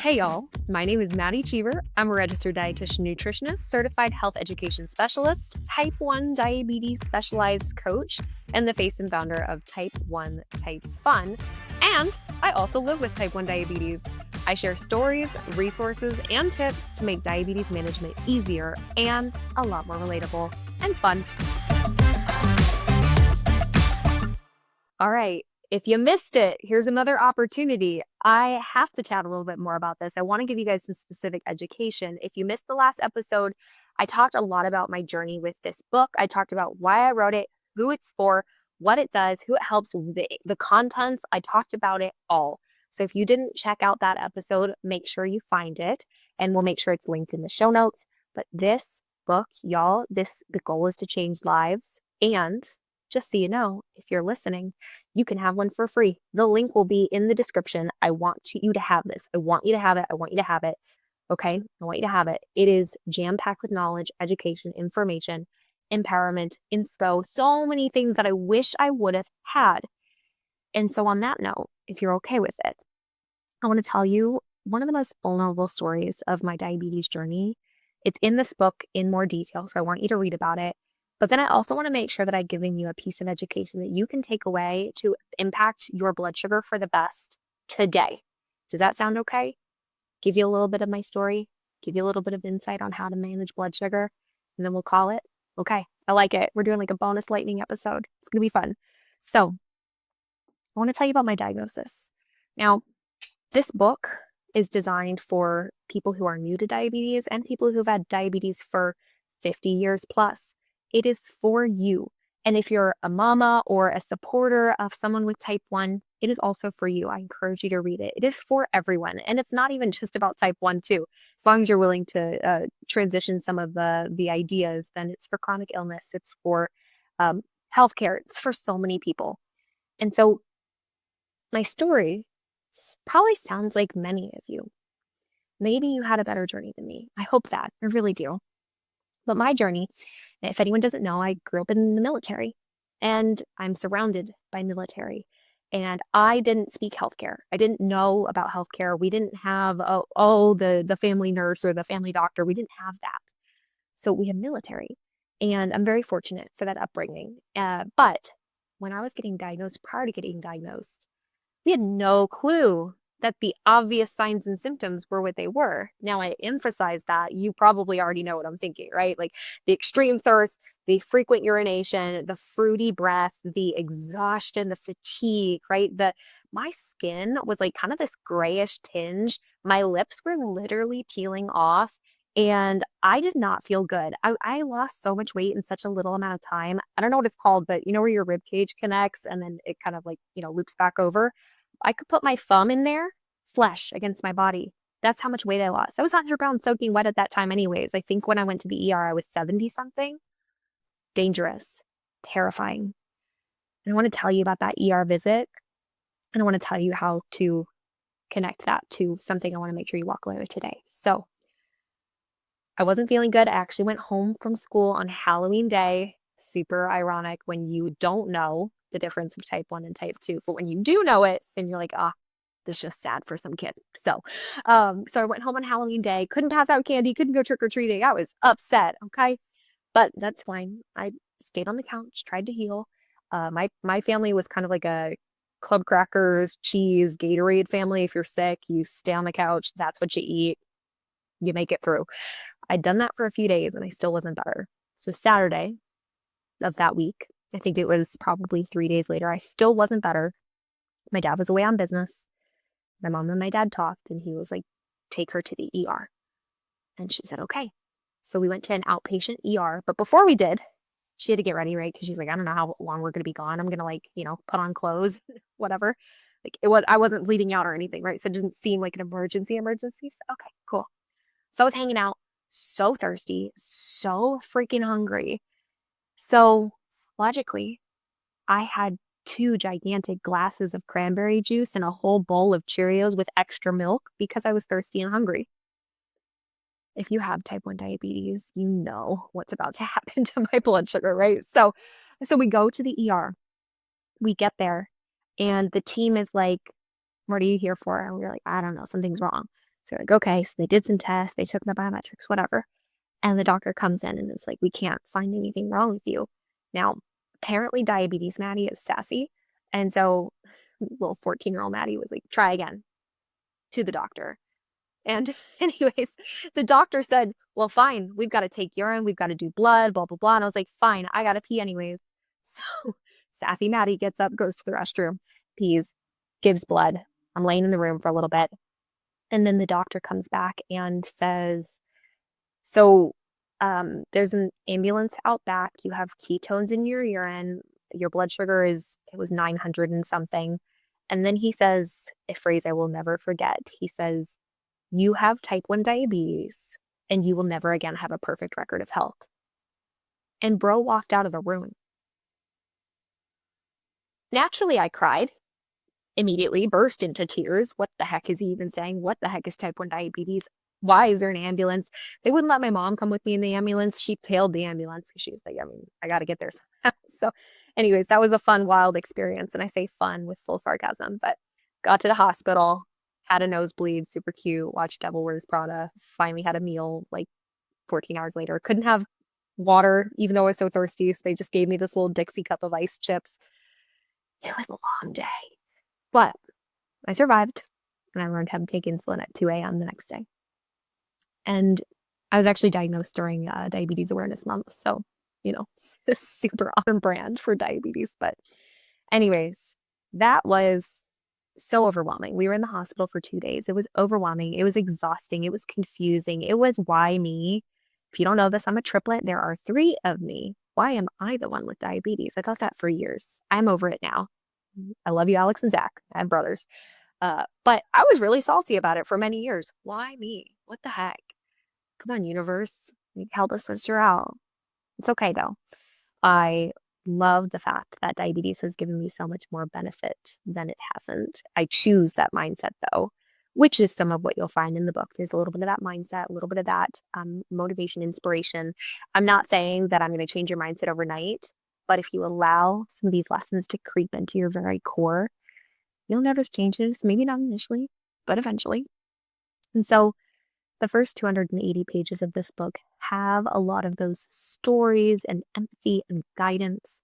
Hey y'all, my name is Maddie Cheever. I'm a registered dietitian nutritionist, certified health education specialist, type 1 diabetes specialized coach, and the face and founder of Type 1 Type Fun. And I also live with type 1 diabetes. I share stories, resources, and tips to make diabetes management easier and a lot more relatable and fun. All right. If you missed it, here's another opportunity. I have to chat a little bit more about this. I want to give you guys some specific education. If you missed the last episode, I talked a lot about my journey with this book. I talked about why I wrote it, who it's for, what it does, who it helps, the contents. I talked about it all. So if you didn't check out that episode, make sure you find it, and we'll make sure it's linked in the show notes. But this book, y'all, the goal is to change lives. And just so you know, if you're listening, you can have one for free. The link will be in the description. I want you to have this. I want you to have it. I want you to have it. Okay? I want you to have it. It is jam-packed with knowledge, education, information, empowerment, inspo, so many things that I wish I would have had. And so on that note, if you're okay with it, I want to tell you one of the most vulnerable stories of my diabetes journey. It's in this book in more detail, so I want you to read about it. But then I also want to make sure that I've given you a piece of education that you can take away to impact your blood sugar for the best today. Does that sound okay? Give you a little bit of my story, give you a little bit of insight on how to manage blood sugar, and then we'll call it. Okay, I like it. We're doing like a bonus lightning episode. It's going to be fun. So I want to tell you about my diagnosis. Now, this book is designed for people who are new to diabetes and people who've had diabetes for 50 years plus. It is for you. And if you're a mama or a supporter of someone with type 1, it is also for you. I encourage you to read it. It is for everyone. And it's not even just about type 1 too. As long as you're willing to transition some of the ideas, then it's for chronic illness. It's for healthcare. It's for so many people. And so my story probably sounds like many of you. Maybe you had a better journey than me. I hope that. I really do. But my journey, if anyone doesn't know, I grew up in the military and I'm surrounded by military. And I didn't speak healthcare. I didn't know about healthcare. We didn't have, the family nurse or the family doctor. We didn't have that. So we have military. And I'm very fortunate for that upbringing. But when I was getting diagnosed, prior to getting diagnosed, we had no clue that the obvious signs and symptoms were what they were. Now, I emphasize that you probably already know what I'm thinking, right? Like the extreme thirst, the frequent urination, the fruity breath, the exhaustion, the fatigue, right? My skin was like kind of this grayish tinge. My lips were literally peeling off and I did not feel good. I lost so much weight in such a little amount of time. I don't know what it's called, but you know where your rib cage connects and then it kind of like, loops back over. I could put my thumb in there, flesh against my body. That's how much weight I lost. I was 100 pounds soaking wet at that time anyways. I think when I went to the ER, I was 70 something. Dangerous, terrifying. And I want to tell you about that ER visit. And I want to tell you how to connect that to something I want to make sure you walk away with today. So I wasn't feeling good. I actually went home from school on Halloween Day. Super ironic when you don't know the difference of type 1 and type 2. But when you do know it, then you're like, this is just sad for some kid. So I went home on Halloween Day, couldn't pass out candy, couldn't go trick-or-treating. I was upset, okay? But that's fine. I stayed on the couch, tried to heal. My family was kind of like a club crackers, cheese, Gatorade family. If you're sick, you stay on the couch. That's what you eat. You make it through. I'd done that for a few days and I still wasn't better. So Saturday of that week, I think it was probably 3 days later, I still wasn't better. My dad was away on business. My mom and my dad talked and he was like, take her to the ER. And she said, okay. So we went to an outpatient ER. But before we did, she had to get ready, right? Because she's like, I don't know how long we're going to be gone. I'm going to put on clothes, whatever. I wasn't bleeding out or anything, right? So it didn't seem like an emergency. So, okay, cool. So I was hanging out, so thirsty, so freaking hungry. So logically, I had 2 gigantic glasses of cranberry juice and a whole bowl of Cheerios with extra milk because I was thirsty and hungry. If you have type 1 diabetes, you know what's about to happen to my blood sugar, right? So we go to the ER. We get there and the team is like, what are you here for? And we're like, I don't know, something's wrong. So like, okay, so they did some tests, they took my biometrics, whatever. And the doctor comes in and is like, we can't find anything wrong with you. Now, apparently diabetes Maddie is sassy. And so little 14-year-old Maddie was like, try again to the doctor. And anyways, the doctor said, well, fine, we've got to take urine, we've got to do blood, blah, blah, blah. And I was like, fine, I got to pee anyways. So sassy Maddie gets up, goes to the restroom, pees, gives blood. I'm laying in the room for a little bit. And then the doctor comes back and says, so there's an ambulance out back. You have ketones in your urine. Your blood sugar it was 900 and something. And then he says a phrase I will never forget. He says, you have type 1 diabetes and you will never again have a perfect record of health. And bro walked out of the room. Naturally, I cried. Immediately burst into tears. What the heck is he even saying? What the heck is type 1 diabetes? Why is there an ambulance? They wouldn't let my mom come with me in the ambulance. She tailed the ambulance because she was like, I got to get there somehow. So anyways, that was a fun, wild experience. And I say fun with full sarcasm, but got to the hospital, had a nosebleed, super cute, watched Devil Wears Prada, finally had a meal like 14 hours later. Couldn't have water, even though I was so thirsty. So they just gave me this little Dixie cup of ice chips. It was a long day. But I survived, and I learned how to take insulin at 2 a.m. the next day. And I was actually diagnosed during Diabetes Awareness Month. So, super on brand for diabetes. But anyways, that was so overwhelming. We were in the hospital for 2 days. It was overwhelming. It was exhausting. It was confusing. It was why me? If you don't know this, I'm a triplet. There are 3 of me. Why am I the one with diabetes? I thought that for years. I'm over it now. I love you, Alex and Zach. I have brothers. But I was really salty about it for many years. Why me? What the heck? Come on, universe. Help a sister out. It's okay, though. I love the fact that diabetes has given me so much more benefit than it hasn't. I choose that mindset, though, which is some of what you'll find in the book. There's a little bit of that mindset, a little bit of that motivation, inspiration. I'm not saying that I'm going to change your mindset overnight. But if you allow some of these lessons to creep into your very core, you'll notice changes, maybe not initially, but eventually. And so the first 280 pages of this book have a lot of those stories and empathy and guidance.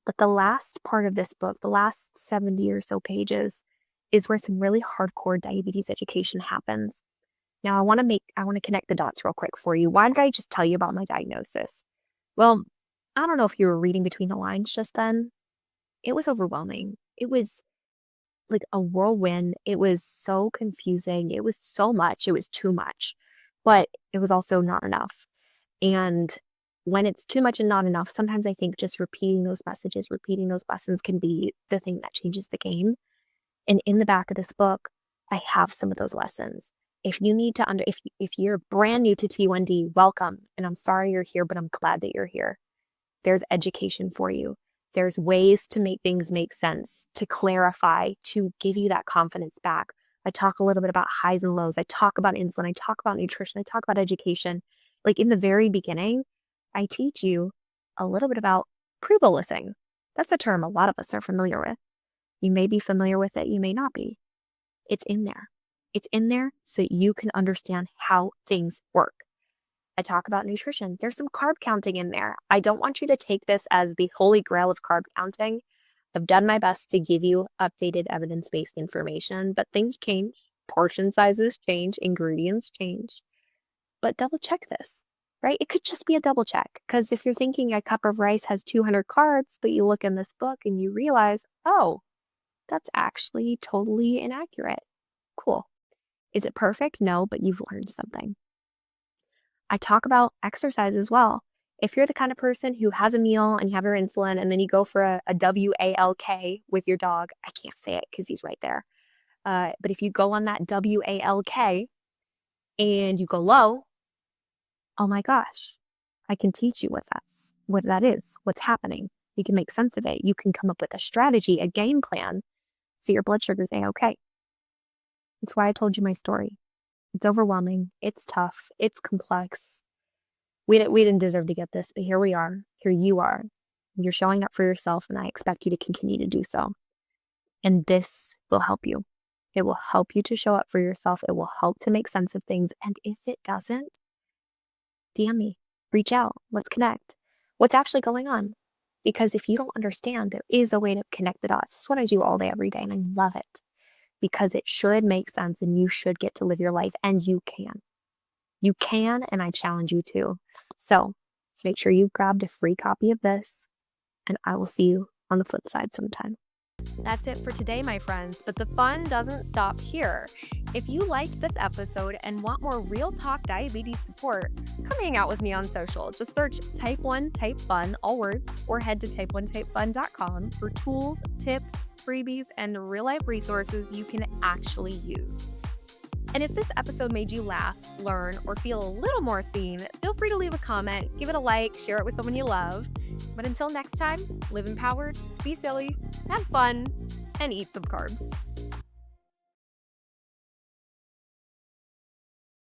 But the last part of this book, the last 70 or so pages, is where some really hardcore diabetes education happens. Now, I want to connect the dots real quick for you. Why did I just tell you about my diagnosis? Well, I don't know if you were reading between the lines just then. It was overwhelming. It was like a whirlwind. It was so confusing. It was so much. It was too much. But it was also not enough. And when it's too much and not enough, sometimes I think just repeating those messages, repeating those lessons can be the thing that changes the game. And in the back of this book, I have some of those lessons. If you need to if you're brand new to T1D, welcome. And I'm sorry you're here, but I'm glad that you're here. There's education for you. There's ways to make things make sense, to clarify, to give you that confidence back. I talk a little bit about highs and lows. I talk about insulin. I talk about nutrition. I talk about education. Like in the very beginning, I teach you a little bit about pre-bolusing. That's a term a lot of us are familiar with. You may be familiar with it. You may not be. It's in there. It's in there so you can understand how things work. I talk about nutrition. There's some carb counting in there. I don't want you to take this as the holy grail of carb counting. I've done my best to give you updated evidence-based information, but things change. Portion sizes change. Ingredients change. But double check this, right? It could just be a double check, because if you're thinking a cup of rice has 200 carbs, but you look in this book and you realize, oh, that's actually totally inaccurate. Cool. Is it perfect? No, but you've learned something. I talk about exercise as well. If you're the kind of person who has a meal and you have your insulin and then you go for a WALK with your dog, I can't say it because he's right there. But if you go on that WALK and you go low, oh my gosh, I can teach you what that is, what's happening. You can make sense of it. You can come up with a strategy, a game plan, so your blood sugar's A-okay. That's why I told you my story. It's overwhelming. It's tough. It's complex. We didn't deserve to get this, but here we are. Here you are. You're showing up for yourself, and I expect you to continue to do so. And this will help you. It will help you to show up for yourself. It will help to make sense of things. And if it doesn't, DM me, reach out, let's connect. What's actually going on? Because if you don't understand, there is a way to connect the dots. It's what I do all day, every day, and I love it because it should make sense and you should get to live your life, and you can. You can, and I challenge you to. So make sure you grabbed a free copy of this, and I will see you on the flip side sometime. That's it for today, my friends, but the fun doesn't stop here. If you liked this episode and want more real talk diabetes support, come hang out with me on social. Just search Type 1 Type Fun, all words, or head to type1typefun.com for tools, tips, freebies, and real-life resources you can actually use. And if this episode made you laugh, learn, or feel a little more seen, feel free to leave a comment, give it a like, share it with someone you love. But until next time, live empowered, be silly, have fun, and eat some carbs.